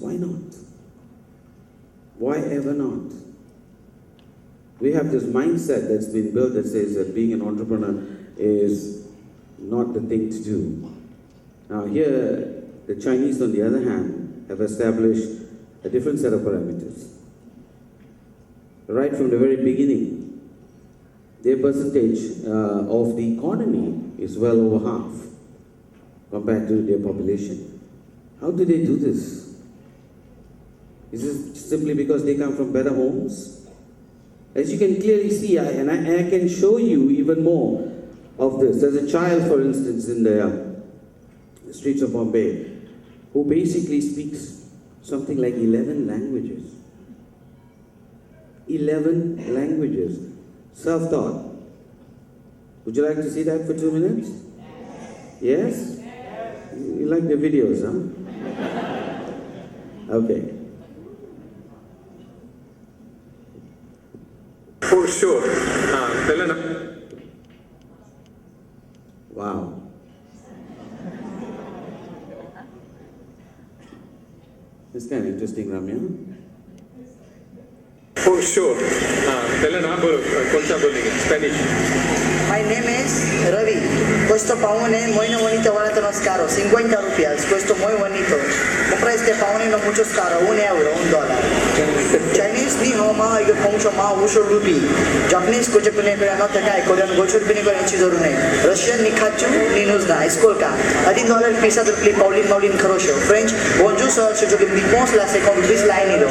Why not? Why ever not? We have this mindset that's been built that says that being an entrepreneur is not the thing to do. Now here, the Chinese on the other hand have established a different set of parameters. Right from the very beginning, their percentage of the economy is well over half compared to their population. How do they do this? Is this simply because they come from better homes? As you can clearly see, and I can show you even more of this. There's a child, for instance, in the streets of Bombay, who basically speaks something like 11 languages. 11 languages. Self-taught. Would you like to see that for 2 minutes? Yes? You like the videos, huh? Okay. For sure. Wow. It's kind of interesting, Ramya. For sure. Spanish. My name is Ravi. Questo paone muy no bonito barato no es caro, 50 rupias. Questo muy bonito. Compra este paone no mucho es caro, €1, $1. Chinese ni ho ma io poncho ma usho rupi. Japanese ko Japanese ko no takai Korean gochur bini ko chizoru ne. Russian ni khachu ni nuzna eskolka. Adin dollar pisa del pli Paulin kharosho. French bonjour sir je que mi pense la c'est comme bis line do.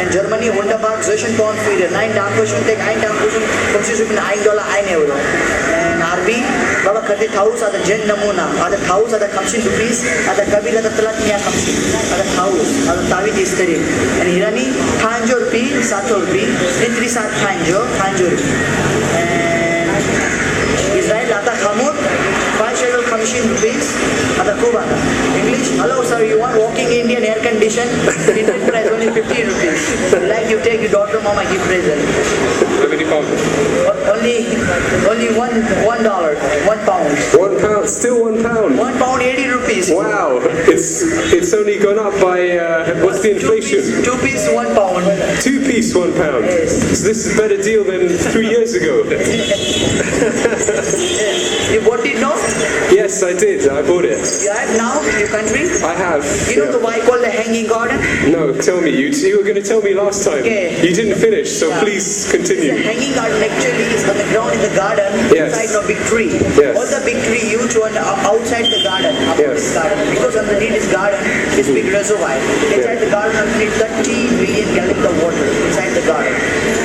And Germany wunderbar zwischen pound für 9 Dankeschön tek 1 Dankeschön kommt sie mit $1, €1. And RB baba khate house ada jen namuna ada house ada kamshin rupees ada kabila ada talat niya kamshin ada house ada tavi disteri and irani thanjo rupi 7 rupi intri sat thanjo rupi and Israel ada khamut 5 kamshin rupees ada kubana English hello sir you want walking Indian air condition Indian price only 15 rupees like you take your daughter mama give present How many pounds? Only $1, £1. £1, still £1. £1, 80 rupees. Wow, it's only gone up by what's the inflation? Two piece, £1. 2 piece, £1. Yes. So this is a better deal than 3 years ago. You bought it now? Yes, I did. I bought it. You have now in your country? I have. You know the why called the hanging garden? No, tell me. You were going to tell me last time. Okay. You didn't finish, so Yeah. please The continue. hanging garden actually is on the ground in the garden, Yes. inside a big tree. Yes. All the big tree huge one outside the garden, Yes. this garden. Because underneath this garden is big reservoir. Inside the garden underneath 30 million gallons of water inside the garden.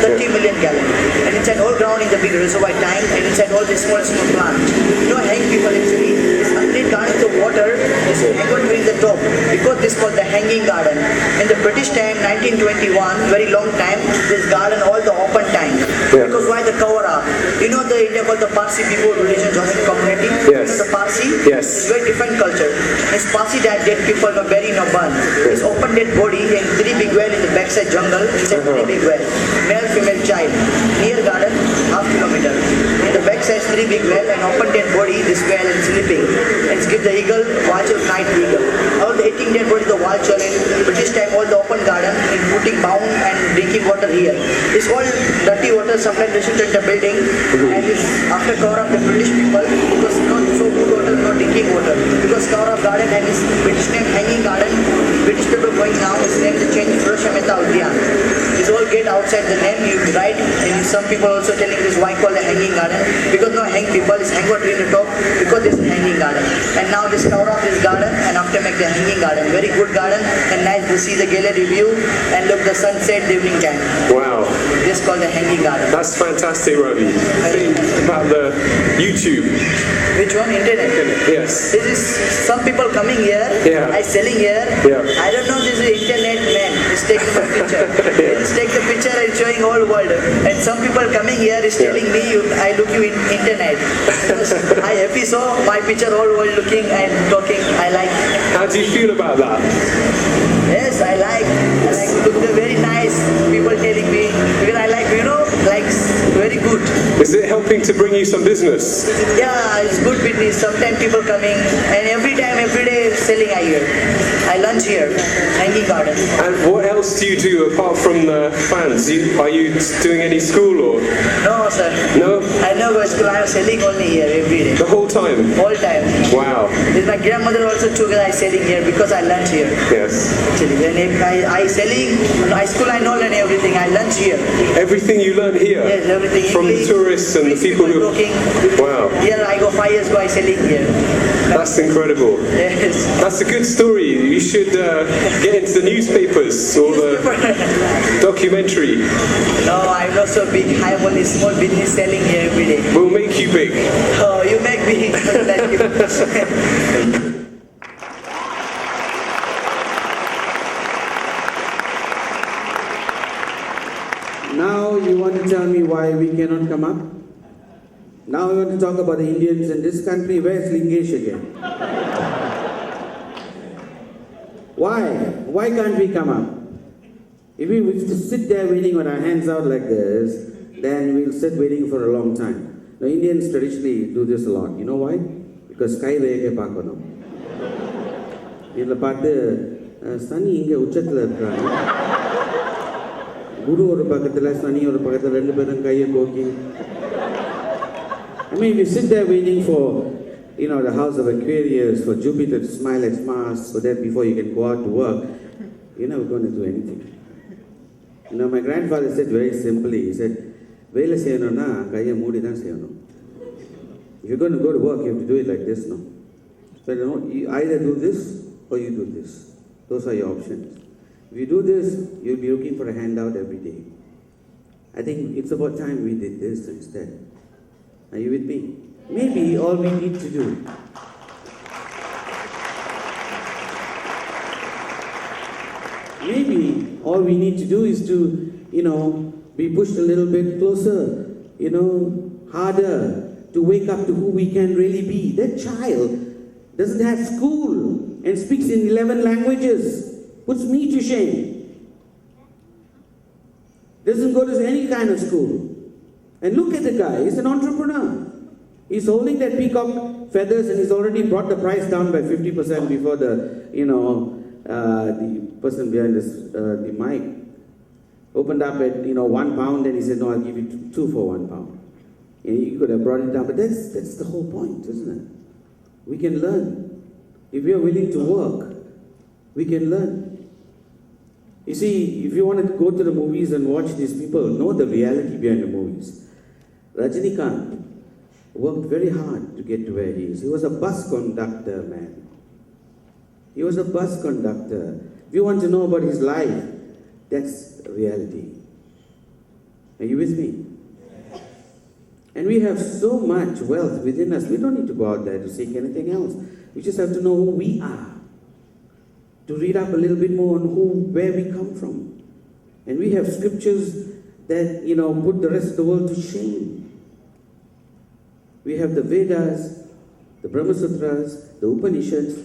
30 million gallons. And inside all ground in the big reservoir tank and inside all the small plants. You know hang people actually this underneath garden the water is hanging tree in the top because this called the hanging garden. In the British time 1921 very long time this garden all the open tank. Yeah. Because why the cover up? You know the India called the Parsi people religion Joseph community? Yes. You know the Parsi? Yes. It's very different culture. It's Parsi that dead people no bury no burn. It's open dead body and 3 big well in the backside jungle. Inside 3 big well. Male, female, child. Near garden, half kilometer. In the backside 3 big well and open dead body, this well and sleeping. And give the eagle, watch of night eagle. All the 18 dead body the watch in British time all the open garden in putting bound and drinking water here. This all dirty water supplied restricted the building and this after cover up the British people because not so good water, not drinking water. Because cover up garden and this British name hanging garden, British people going now his name to change Meta Udyan. This all get outside the name you write and some people also telling this why call the hanging garden because no hang people is hang water in the top because this is hanging garden. And now this cover up this garden and after make the hanging garden. Very good garden and nice to see the gallery view and look the sunset the evening time. Wow. This is called the hanging garden. That's fantastic, Ravi. Think about the YouTube. Which one? Internet. Yes. This is some people coming here. Yeah. I selling here. Yeah. I don't know this is internet man. He's taking the picture. He's take the picture and showing all world. And some people coming here is telling me I look you in internet. Because I happy so my picture all world looking and talking. I like. How do you feel about that? Yes, I like look the very nice people telling me because I like like very good. Is it helping to bring you some business? Yeah, it's good business. Sometimes people coming and every day selling here. I lunch here, hanging garden. And what else do you do apart from the fans? Are you doing any school or? No, sir. No? I never go to school. I'm selling only here every day. The whole time? All time. Wow. With my grandmother also took I selling here because I lunch here. Yes. Actually, when I selling, high school I know learn everything. I lunch here. Everything you learn here? Yes, everything. From English, the tourists and the people who... talking. Wow. Here I go 5 years ago I selling here. That's incredible. Yes. That's a good story. You should get into the newspapers or the documentary. No, I'm not so big. I'm only small business selling here every day. We'll make you big. Oh, you make me like you. Now you want to tell me why we cannot come up? Now we want to talk about the Indians in this country. Where's Lingesh again? Why? Why can't we come up? If we were to sit there waiting with our hands out like this, then we'll sit waiting for a long time. Now Indians traditionally do this a lot. You know why? Because sky rege paakano. Idla paathu sunny inge uchathila irukanga. Guru oru pakathila sunny oru pakathila rendu perum kaiya koki. I mean, we sit there waiting for, the house of Aquarius, for Jupiter to smile at Mars, so that before you can go out to work, you're never going to do anything. My grandfather said very simply, he said, Vela seyanona, kaiya moodi dhaan seyanum. If you're going to go to work, you have to do it like this, no? So, you either do this or you do this. Those are your options. If you do this, you'll be looking for a handout every day. I think it's about time we did this instead. Are you with me? Maybe all we need to do is to, be pushed a little bit closer, harder to wake up to who we can really be. That child doesn't have school and speaks in 11 languages. Puts me to shame. Doesn't go to any kind of school. And look at the guy, he's an entrepreneur. He's holding that peacock feathers and he's already brought the price down by 50% before the person behind the mic opened up at, £1 and he said, no, I'll give you 2 for £1. And he could have brought it down, but that's the whole point, isn't it? We can learn. If we are willing to work, we can learn. You see, if you want to go to the movies and watch these people, know the reality behind the movies. Rajinikanth worked very hard to get to where he is. He was a bus conductor, man. He was a bus conductor. If you want to know about his life, that's reality. Are you with me? And we have so much wealth within us. We don't need to go out there to seek anything else. We just have to know who we are. To read up a little bit more on where we come from. And we have scriptures that, put the rest of the world to shame. We have the Vedas, the Brahma Sutras, the Upanishads,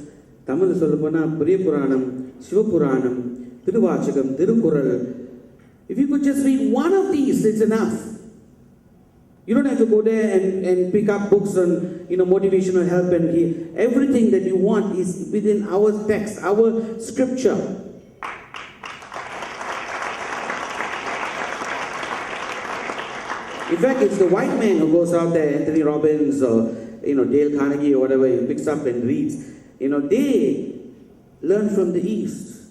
Tamil Solapana, Priya Puranam, Shiva Puranam, Tiruvachakam, Tirukural. If you could just read one of these, it's enough. You don't have to go there and pick up books on, motivational help and everything that you want is within our text, our scripture. In fact, it's the white man who goes out there, Anthony Robbins or, Dale Carnegie or whatever, he picks up and reads. They learn from the East.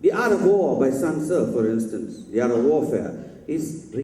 The Art of War by Sun Tzu, for instance, the Art of Warfare, is